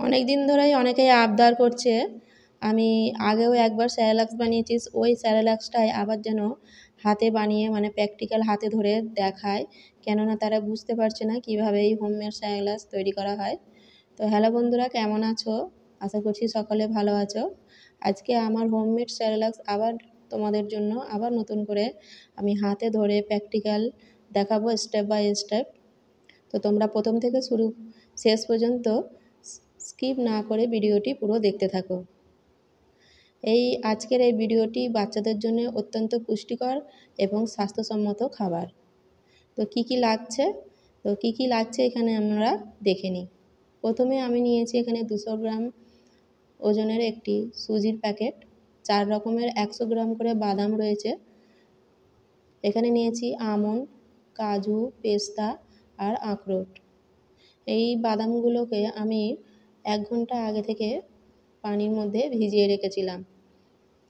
অনেক দিন ধরেই অনেকেই আবদার করছে, আমি আগেও একবার স্যারেলাক্স বানিয়েছি, ওই স্যারেলাক্সটাই আবার যেন হাতে বানিয়ে মানে প্র্যাকটিক্যাল হাতে ধরে দেখায়, কেননা তারা বুঝতে পারছে না কীভাবে এই হোমমেড স্যারেলাক্স তৈরি করা হয়। তো হ্যালো বন্ধুরা, কেমন আছো? আশা করছি সকলে ভালো আছো। আজকে আমার হোমমেড স্যারেলাক্স আবার তোমাদের জন্য আবার নতুন করে আমি হাতে ধরে প্র্যাকটিক্যাল দেখাবো স্টেপ বাই স্টেপ। তো তোমরা প্রথম থেকে শুরু শেষ পর্যন্ত স্কিপ না করে ভিডিওটি পুরো দেখতে থাকো। আজকের এই ভিডিওটি বাচ্চাদের জন্য অত্যন্ত পুষ্টিকর এবং স্বাস্থ্যসম্মত খাবার। তো কি কি লাগছে এখানে আমরা দেখে নিই। প্রথমে আমি নিয়েছি এখানে 200 গ্রাম ওজনের একটি সুজির প্যাকেট, 4 রকমের 100 গ্রাম করে বাদাম রয়েছে। এখানে নিয়েছি আমন্ড, কাজু, পেস্তা আর আখরোট। এই বাদামগুলোকে আমি 1 ঘন্টা আগে থেকে পানির মধ্যে ভিজিয়ে রেখেছিলাম,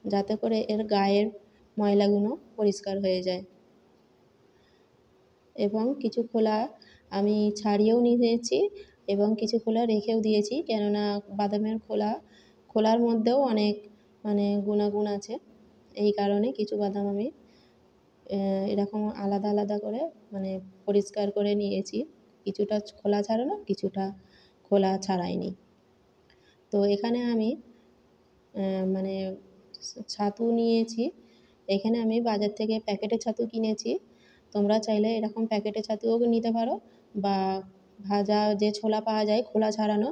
যাতে করে এর গায়ের ময়লাগুলো পরিষ্কার হয়ে যায়। এবং কিছু খোলা আমি ছাড়িয়েও নিয়েছি এবং কিছু খোলা রেখেও দিয়েছি, কেননা বাদামের খোলার মধ্যেও অনেক গুণাগুণ আছে। এই কারণে কিছু বাদাম আমি এরকম আলাদা আলাদা করে পরিষ্কার করে নিয়েছি, কিছুটা খোলা ছাড়ানো, কিছুটা খোলা ছাড়াইনি। তো এখানে আমি ছাতু নিয়েছি। এখানে আমি বাজার থেকে প্যাকেটের ছাতু কিনেছি, তোমরা চাইলে এরকম প্যাকেটের ছাতুও নিতে পারো, বা ভাজা যে ছোলা পাওয়া যায় খোলা ছাড়ানো,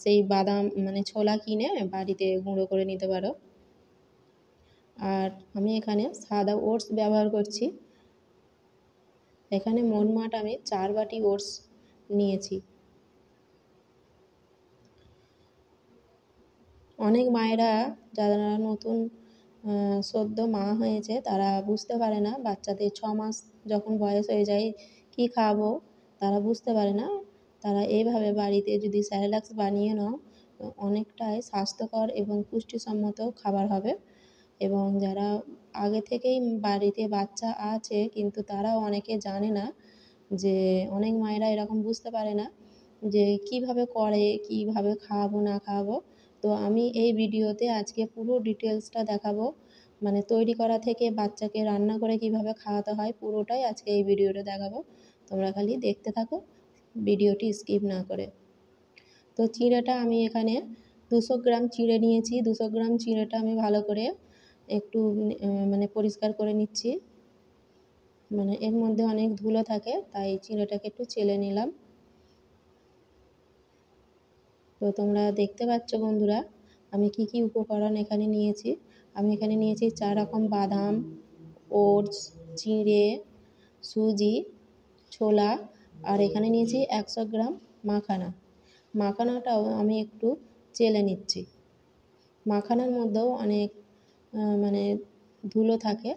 সেই বাদাম ছোলা কিনে বাড়িতে গুঁড়ো করে নিতে পারো। আর আমি এখানে সাদা ওটস ব্যবহার করছি। এখানে মোটমাট আমি 4 বাটি ওটস নিয়েছি। অনেক মায়েরা যারা নতুন সদ্য মা হয়েছে তারা বুঝতে পারে না, বাচ্চাদের 6 মাস যখন বয়স হয়ে যায় কি খাওয়াবো তারা বুঝতে পারে না। তারা এইভাবে বাড়িতে যদি স্যারেলাক্স বানিয়ে নাও, অনেকটাই স্বাস্থ্যকর এবং পুষ্টিসম্মত খাবার হবে। এবং যারা আগে থেকেই বাড়িতে বাচ্চা আছে কিন্তু তারাও অনেকে জানে না, যে অনেক মায়েরা এরকম বুঝতে পারে না যে কীভাবে করে, কীভাবে খাওয়াবো না খাওয়াবো। তো আমি এই ভিডিওতে আজকে পুরো ডিটেলসটা দেখাবো, তৈরি করা থেকে বাচ্চাকে রান্না করে কিভাবে খাওয়াতে হয় পুরোটাই আজকে এই ভিডিওতে দেখাবো। তোমরা খালি দেখতে থাকো, ভিডিওটি স্কিপ না করে। তো চিঁড়েটা আমি এখানে 200 গ্রাম চিঁড়ে নিয়েছি। 200 গ্রাম চিঁড়েটা আমি ভালো করে একটু পরিষ্কার করে নিচ্ছি, এর মধ্যে অনেক ধুলো থাকে, তাই চিঁড়েটাকে একটু চেলে নিলাম। তো তোমরা দেখতে পাচ্ছ বন্ধুরা আমি কি কি উপকরণ এখানে নিয়েছি। আমি এখানে নিয়েছি 4 রকম বাদাম, ওটস, চিঁড়ে, সুজি, ছোলা, আর এখানে নিয়েছি 100 গ্রাম মাখানা। মাখানাটাও আমি একটু চেলে নিচ্ছি, মাখানার মধ্যেও অনেক ধুলো থাকে,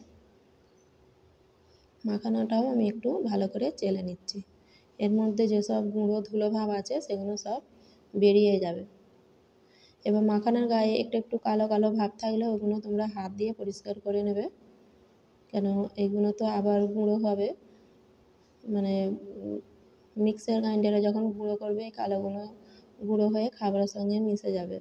মাখানাটাও আমি একটু ভালো করে চেলে নিচ্ছি। এর মধ্যে যেসব গুঁড়ো ধুলো ভাব আছে সেগুলো সব বেরিয়ে যাবে। এবার মাখানার গায়ে একটু একটু কালো কালো ভাব থাকলে ওগুলো তোমরা হাত দিয়ে পরিষ্কার করে নেবে, কেন এগুলো তো আবার গুঁড়ো হবে, মিক্সার গ্রাইন্ডারে যখন গুঁড়ো করবে এই কালোগুলো গুঁড়ো হয়ে খাবারের সঙ্গে মিশে যাবে।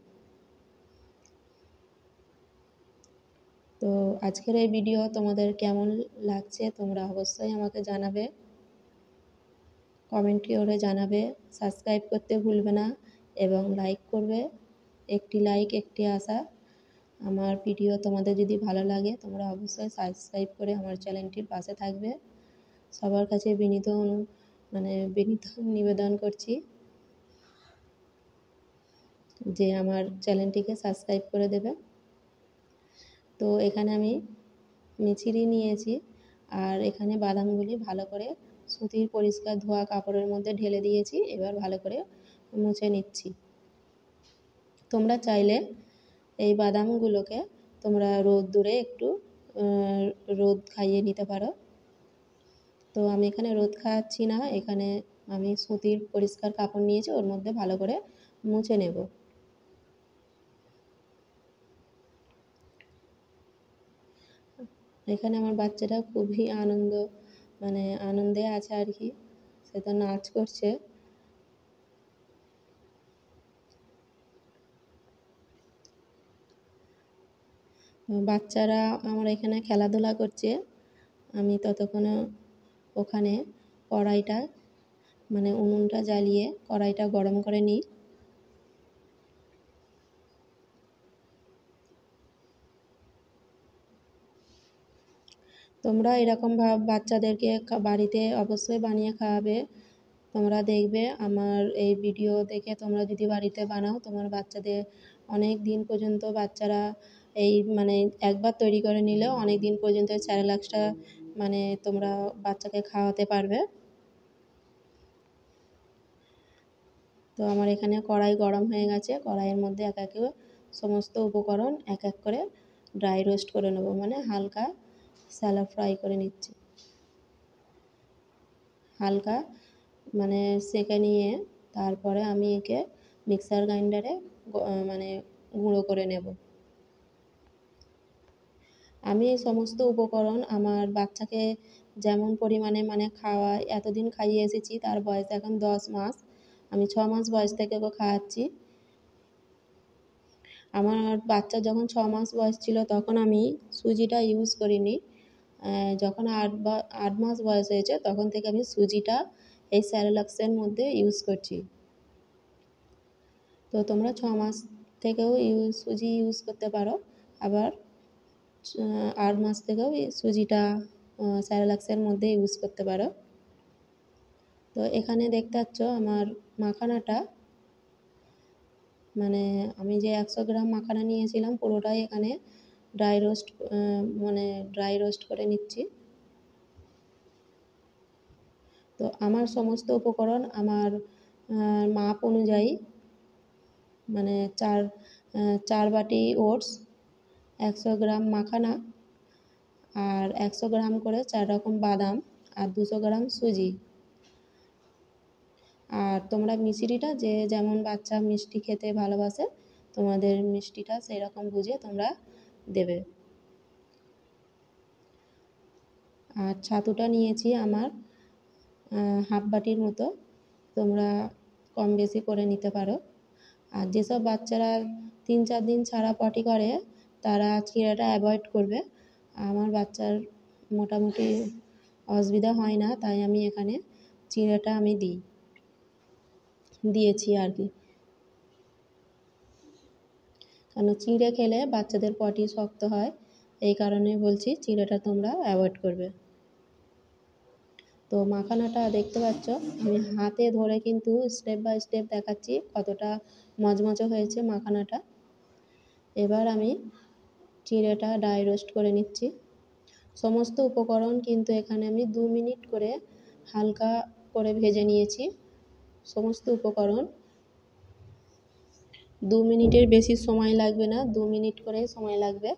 তো আজকের এই ভিডিও তোমাদের কেমন লাগছে তোমরা অবশ্যই আমাকে জানাবে, কমেন্ট করে জানাবে। সাবস্ক্রাইব করতে ভুলবে না এবং লাইক করবে, একটি লাইক একটি আশা। আমার ভিডিও তোমাদের যদি ভালো লাগে তোমরা অবশ্যই সাবস্ক্রাইব করে আমার চ্যানেলটির পাশে থাকবে। সবার কাছে বিনীত নিবেদন করছি যে আমার চ্যানেলটিকে সাবস্ক্রাইব করে দেবে। তো এখানে আমি মিছরি নিয়েছি, আর এখানে বাদামগুলি ভালো করে সুতির পরিষ্কার ধোয়া কাপড়ের মধ্যে ঢেলে দিয়েছি। এবার ভালো করে মুছে নিচ্ছি। তোমরা চাইলে এই বাদামগুলোকে তোমরা রোদ্দুরে একটু রোদ খাইয়ে নিতে পারো। তো আমি এখানে রোদ খাওয়াচ্ছি না, এখানে আমি সুতির পরিষ্কার কাপড় নিয়েছি, ওর মধ্যে ভালো করে মুছে নেব। এখানে আমার বাচ্চাটা খুবই আনন্দে আছে আর কি, সে তো নাচ করছে। বাচ্চারা আমার এখানে খেলাধুলা করছে, আমি ততক্ষণে ওখানে কড়াইটা মানে উনুনটা জ্বালিয়ে কড়াইটা গরম করে নিই। তোমরা এরকমভাবে বাচ্চাদেরকে বাড়িতে অবশ্যই বানিয়ে খাওয়াবে। তোমরা দেখবে আমার এই ভিডিও দেখে তোমরা যদি বাড়িতে বানাও, তোমার বাচ্চাদের অনেক দিন পর্যন্ত বাচ্চারা এই মানে একবার তৈরি করে নিলেও অনেক দিন পর্যন্ত সেরেল্যাক্সটা মানে তোমরা বাচ্চাকে খাওয়াতে পারবে। তো আমার এখানে কড়াই গরম হয়ে গেছে, কড়াইয়ের মধ্যে এক একে সমস্ত উপকরণ এক এক করে ড্রাই রোস্ট করে নেবো, মানে হালকা শ্যালো ফ্রাই করে নিচ্ছি। হালকা মানে সেঁকে নিয়ে তারপরে আমি একে মিক্সার গ্রাইন্ডারে মানে গুঁড়ো করে নেব। আমি এই সমস্ত উপকরণ আমার বাচ্চাকে যেমন পরিমাণে মানে খাওয়াই, এতদিন খাইয়ে এসেছি, তার বয়স এখন 10 মাস। আমি 6 মাস বয়স থেকে ওকে খাওয়াচ্ছি। আমার বাচ্চা যখন 6 মাস বয়স ছিল তখন আমি সুজিটা ইউজ করিনি। যখন 8 মাস বয়স হয়েছে তখন থেকে আমি সুজিটা এই সেরেল্যাক্সের মধ্যে ইউজ করছি। তো তোমরা 6 মাস থেকেও সুজি ইউজ করতে পারো, আবার 8 মাস থেকেও এই সুজিটা সেরেল্যাক্সের মধ্যে ইউজ করতে পারো। তো এখানে দেখতে পাচ্ছ আমার মাখানাটা মানে আমি যে 100 গ্রাম মাখানা নিয়েছিলাম পুরোটাই এখানে ড্রাই রোস্ট করে নিচ্ছি। তো আমার সমস্ত উপকরণ আমার মাপ অনুযায়ী মানে 4 বাটি ওটস, 100 গ্রাম মাখানা আর 100 গ্রাম করে 4 রকম বাদাম আর 200 গ্রাম সুজি। আর তোমরা মিষ্টিটা যে যেমন বাচ্চা মিষ্টি খেতে ভালোবাসে, তোমাদের মিষ্টিটা সেই রকম বুঝে তোমরা দেবে। আর ছাতুটা নিয়েছি আমার হাফ বাটির মতো, তোমরা কম বেশি করে নিতে পারো। আর যেসব বাচ্চারা 3-4 দিন ছাড়া পটি করে তারা চিঁড়েটা অ্যাভয়েড করবে। আমার বাচ্চার মোটামুটি অসুবিধা হয় না, তাই আমি এখানে চিঁড়েটা আমি দিয়েছি আর কি। কারণ চিঁড়ে খেলে বাচ্চাদের পটি শক্ত হয়, এই কারণে বলছি চিঁড়েটা তোমরা অ্যাভয়েড করবে। তো মাখানাটা দেখতে পাচ্ছ আমি হাতে ধরে কিন্তু স্টেপ বাই স্টেপ দেখাচ্ছি কতটা মচমচে হয়েছে মাখানাটা। এবার আমি চিঁড়েটা ড্রাই রোস্ট করে নিচ্ছি। সমস্ত উপকরণ কিন্তু এখানে আমি 2 মিনিট করে হালকা করে ভেজে নিয়েছি। সমস্ত উপকরণ 2 মিনিটের বেশি সময় লাগবে না, 2 মিনিট করে সময় লাগবে।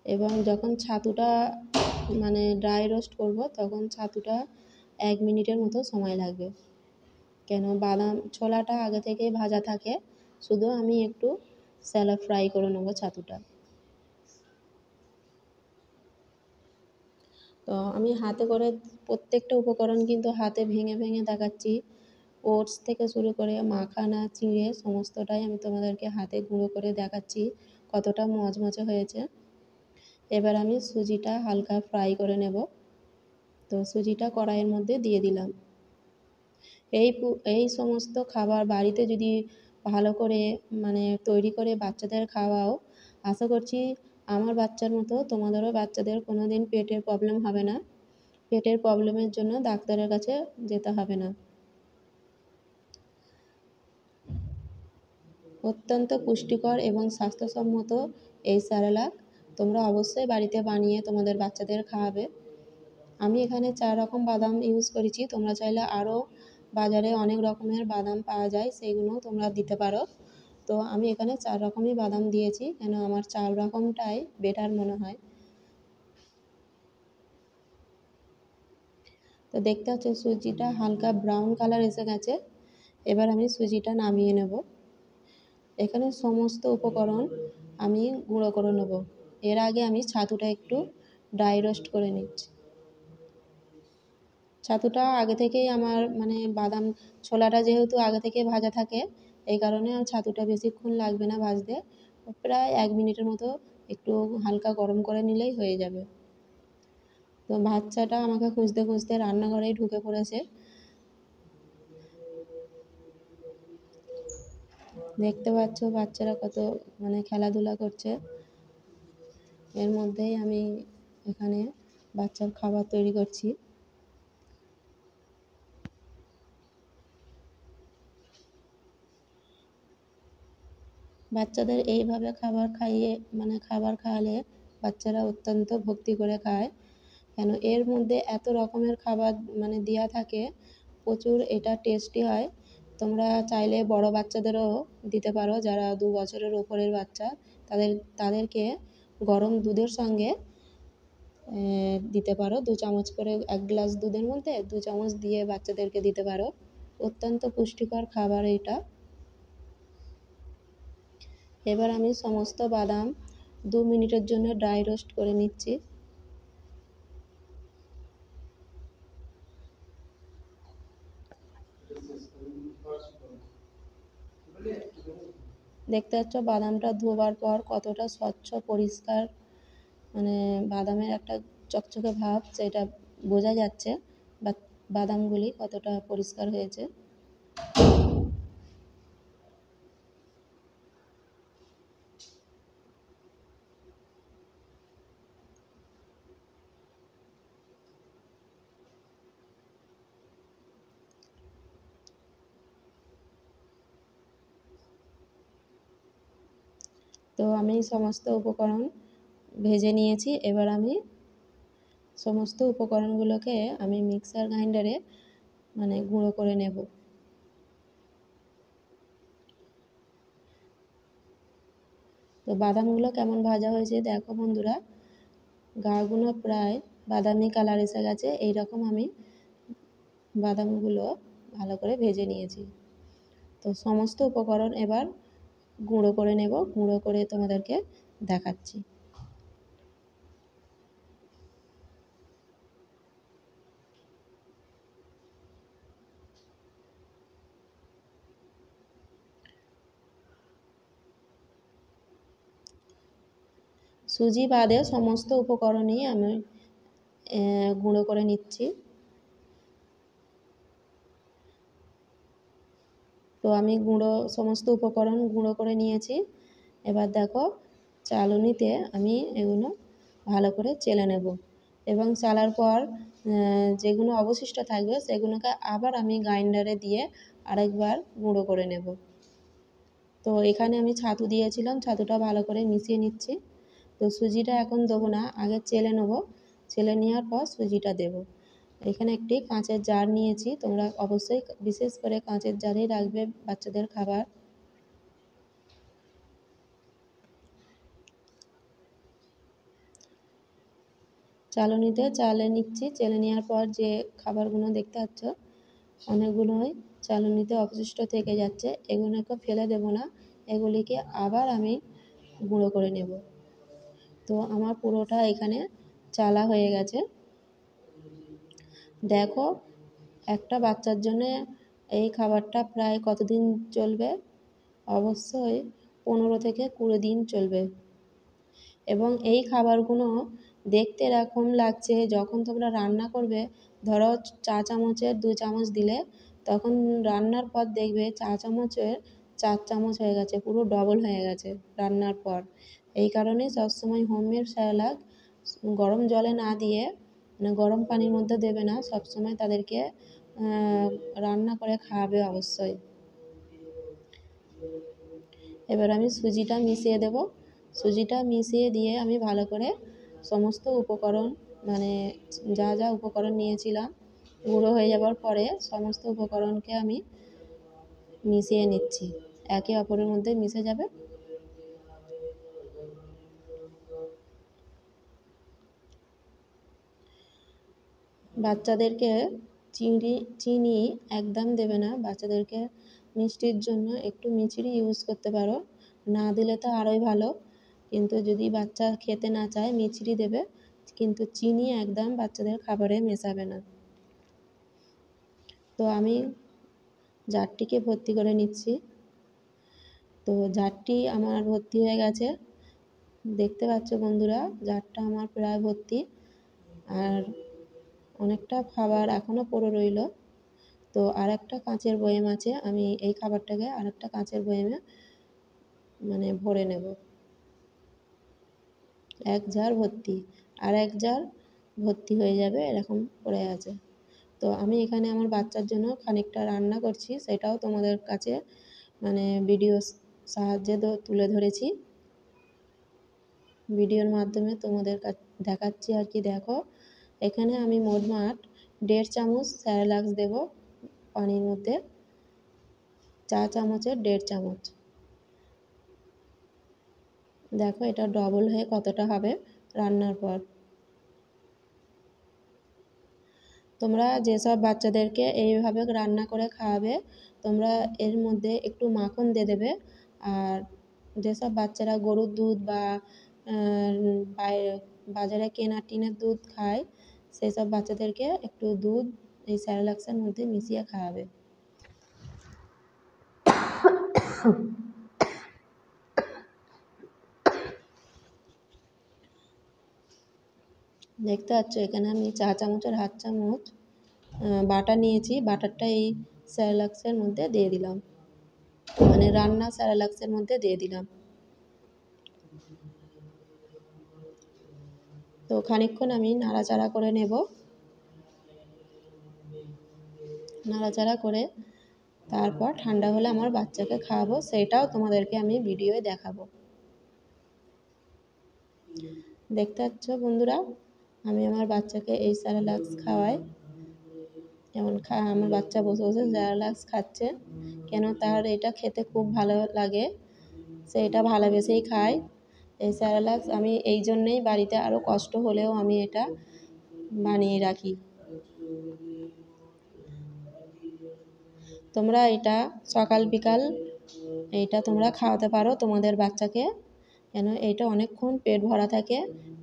এবং যখন ছাতুটা মানে ড্রাই রোস্ট করব তখন ছাতুটা 1 মিনিটের মতো সময় লাগবে, কেন বাদাম ছোলাটা আগে থেকেই ভাজা থাকে, শুধু আমি একটু শ্যালো ফ্রাই করে নেবো ছাতুটা। তো আমি হাতে করে প্রত্যেকটা উপকরণ কিন্তু হাতে ভেঙে ভেঙে দেখাচ্ছি। ওটস থেকে শুরু করে মাখানা, চিঁড়ে সমস্তটাই আমি তোমাদেরকে হাতে গুঁড়ো করে দেখাচ্ছি কতটা মচমচে হয়েছে। এবার আমি সুজিটা হালকা ফ্রাই করে নেব। তো সুজিটা কড়াইয়ের মধ্যে দিয়ে দিলাম। এই সমস্ত খাবার বাড়িতে যদি ভালো করে মানে তৈরি করে বাচ্চাদের খাওয়াও, আশা করছি আমার বাচ্চার মতো তোমাদেরও বাচ্চাদের কোনো দিন পেটের প্রবলেম হবে না। পেটের প্রবলেমের জন্য ডাক্তারের কাছে যেতে হবে না। অত্যন্ত পুষ্টিকর এবং স্বাস্থ্যসম্মত এই সেরেলাক তোমরা অবশ্যই বাড়িতে বানিয়ে তোমাদের বাচ্চাদের খাওয়াবে। আমি এখানে 4 রকম বাদাম ইউজ করেছি, তোমরা চাইলে আরও বাজারে অনেক রকমের বাদাম পাওয়া যায়, সেইগুলোও তোমরা দিতে পারো। তো আমি এখানে 4 রকমই বাদাম দিয়েছি, কেন আমার 4 রকমটাই বেটার মনে হয়। তো দেখতে পাচ্ছ সুজিটা হালকা ব্রাউন কালার এসে গেছে। এবার আমি সুজিটা নামিয়ে নেব। এখানে সমস্ত উপকরণ আমি গুঁড়ো করে নেব। এর আগে আমি ছাতুটা একটু ড্রাই রোস্ট করে নিচ্ছি। ছাতুটা আগে থেকেই আমার মানে বাদাম ছোলাটা যেহেতু আগে থেকে ভাজা থাকে, এই কারণে ছাতুটা বেশিক্ষণ লাগবে না ভাজতে, প্রায় 1 মিনিটের মতো একটু হালকা গরম করে নিলেই হয়ে যাবে। তো বাচ্চাটা আমাকে খুঁজতে খুঁজতে রান্নাঘরেই ঢুকে পড়েছে। দেখতে পাচ্ছ বাচ্চারা কত মানে খেলাধুলা করছে। এর মধ্যেই আমি এখানে বাচ্চার খাবার তৈরি করছি। বাচ্চাদের এইভাবে খাবার খাইয়ে মানে খাবার খাওয়ালে বাচ্চারা অত্যন্ত ভক্তি করে খায়, কেন এর মধ্যে এত রকমের খাবার মানে দেওয়া থাকে, প্রচুর এটা টেস্টি হয়। তোমরা চাইলে বড় বাচ্চাদেরও দিতে পারো, যারা 2 বছরের ওপরের বাচ্চা তাদেরকে গরম দুধের সঙ্গে দিতে পারো। 2 চামচ করে 1 গ্লাস দুধের মধ্যে 2 চামচ দিয়ে বাচ্চাদেরকে দিতে পারো। অত্যন্ত পুষ্টিকর খাবার এইটা। এবার আমি সমস্ত বাদাম 2 মিনিটের জন্য ড্রাই রোস্ট করে নিচ্ছি। দেখতে পাচ্ছ বাদামটা ধোবার পর কতটা স্বচ্ছ পরিষ্কার, মানে বাদামের একটা চকচকে ভাব সেটা বোঝা যাচ্ছে, বাদামগুলি কতটা পরিষ্কার হয়েছে। তো আমি সমস্ত উপকরণ ভেজে নিয়েছি। এবার আমি সমস্ত উপকরণগুলোকে আমি মিক্সার গ্রাইন্ডারে মানে গুঁড়ো করে নেব। তো বাদামগুলো কেমন ভাজা হয়েছে দেখো বন্ধুরা, গাগুলো প্রায় বাদামি কালার এসে গেছে। এইরকম আমি বাদামগুলো ভালো করে ভেজে নিয়েছি। তো সমস্ত উপকরণ এবার গুঁড়ো করে নেব, গুঁড়ো করে তোমাদেরকে দেখাচ্ছি। সুজি বাদে সমস্ত উপকরণই আমি গুঁড়ো করে নিচ্ছি। তো আমি সমস্ত উপকরণ গুঁড়ো করে নিয়েছি। এবার দেখো চালনিতে আমি এগুলো ভালো করে চেলে নেব, এবং চালার পর যেগুলো অবশিষ্ট থাকবে সেগুলোকে আবার আমি গ্রাইন্ডারে দিয়ে আরেকবার গুঁড়ো করে নেব। তো এখানে আমি ছাতু দিয়েছিলাম, ছাতুটা ভালো করে মিশিয়ে নিচ্ছি। তো সুজিটা এখন দেবো না, আগে চেলে নেব, চেলে নেওয়ার পর সুজিটা দেব। এখানে একটি কাঁচের জার নিয়েছি, তোমরা অবশ্যই বিশেষ করে কাঁচের জারেই রাখবে বাচ্চাদের খাবার। চালনিতে চালে নিচ্ছি, চেলে নেওয়ার পর যে খাবারগুলো দেখতে পাচ্ছ অনেকগুলোই চালনিতে অবশিষ্ট থেকে যাচ্ছে, এগুলোকে ফেলে দেব না, এগুলিকে আবার আমি গুঁড়ো করে নেব। তো আমার পুরোটা এখানে চালা হয়ে গেছে। দেখো একটা বাচ্চার জন্যে এই খাবারটা প্রায় কতদিন চলবে, অবশ্যই 15 থেকে 20 দিন চলবে। এবং এই খাবারগুলো দেখতে এরকম লাগছে, যখন তোমরা রান্না করবে ধরো চা চামচের 2 চামচ দিলে, তখন রান্নার পর দেখবে চা চামচের 4 চামচ হয়ে গেছে, পুরো ডবল হয়ে গেছে রান্নার পর। এই কারণেই সবসময় হোমমেড সেরেলাক গরম জলে না দিয়ে মানে গরম পানির মধ্যে দেবে না, সবসময় তাদেরকে রান্না করে খাওয়াবে অবশ্যই। এবার আমি সুজিটা মিশিয়ে দেব, সুজিটা মিশিয়ে দিয়ে আমি ভালো করে সমস্ত উপকরণ মানে যা যা উপকরণ নিয়েছিলাম গুঁড়ো হয়ে যাওয়ার পরে সমস্ত উপকরণকে আমি মিশিয়ে নিচ্ছি, একে অপরের মধ্যে মিশে যাবে। বাচ্চাদেরকে চিনি একদম দেবে না, বাচ্চাদেরকে মিষ্টির জন্য একটু মিছরি ইউজ করতে পারো, না দিলে তো আরোই ভালো। কিন্তু যদি বাচ্চা খেতে না চায় মিছরি দেবে, কিন্তু চিনি একদম বাচ্চাদের খাবারে মেশাবে না। তো আমি জারটিকে ভর্তি করে নিচ্ছি। তো জারটি আমার ভর্তি হয়ে গেছে, দেখতে পাচ্ছ বন্ধুরা, জারটা আমার প্রায় ভর্তি। আর অনেকটা খাবার এখনও পড়ে রইল। তো আরেকটা কাঁচের বয়াম আছে, আমি এই খাবারটাকে আরেকটা কাঁচের বয়ামে মানে ভরে নেব। এক জার ভর্তি, আর এক জার ভর্তি হয়ে যাবে, এরকম পড়ে আছে। তো আমি এখানে আমার বাচ্চার জন্য খানিকটা রান্না করছি, সেটাও তোমাদের কাছে মানে ভিডিও সাহায্যে তুলে ধরেছি। ভিডিওর মাধ্যমে তোমাদের দেখাচ্ছি আর কি। দেখো, এখানে আমি মোটমাট 1.5 চামচ স্যারেলাক্স দেব পানির মধ্যে, চা চামচের 1.5 চামচ। দেখো এটা ডবল হয়ে কতটা হবে রান্নার পর। তোমরা যেসব বাচ্চাদেরকে এইভাবে রান্না করে খাওয়াবে, তোমরা এর মধ্যে একটু মাখন দিয়ে দেবে। আর যেসব বাচ্চারা গরুর দুধ বা বাজারে কেনা টিনের দুধ খায়, সেই সব বাচ্চাদেরকে একটু দুধ এই স্যারেলাক্সের মধ্যে মিশিয়ে খাওয়াবে। দেখতে পাচ্ছ এখানে আমি চা চামচের 1/2 চামচ বাটার নিয়েছি, বাটারটা এই স্যারেলাক্সের মধ্যে দিয়ে দিলাম, মানে রান্না স্যারেলাক্সের মধ্যে দিয়ে দিলাম। তো খানিকক্ষণ আমি নাড়াচাড়া করে নেব। নাড়াচাড়া করে তারপর ঠান্ডা হলে আমার বাচ্চাকে খাওয়াবো, সেটাও তোমাদেরকে আমি ভিডিওয়ে দেখাবো। দেখতে পাচ্ছ বন্ধুরা, আমি আমার বাচ্চাকে এই স্যারেলাক্স খাওয়াই। যেমন আমার বাচ্চা বসে বসে স্যারেলাক্স খাচ্ছে, কেন তার এটা খেতে খুব ভালো লাগে, সে এটা ভালোবেসেই খায়। এই স্যারেলাক্স আমি এই জন্যেই বাড়িতে আরও কষ্ট হলেও আমি এটা বানিয়ে রাখি। তোমরা এটা সকাল বিকাল এইটা তোমরা খাওয়াতে পারো তোমাদের বাচ্চাকে, কেন এইটা অনেকক্ষণ পেট ভরা থাকে।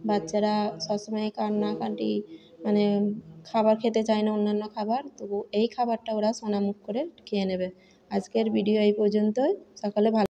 বাচ্চারা সবসময় কান্নাকাটি মানে খাবার খেতে চায় না, অন্যান্য খাবার, তবু এই খাবারটা ওরা সোনামুখ করে খেয়ে নেবে। আজকের ভিডিও এই পর্যন্তই। সকলে ভালো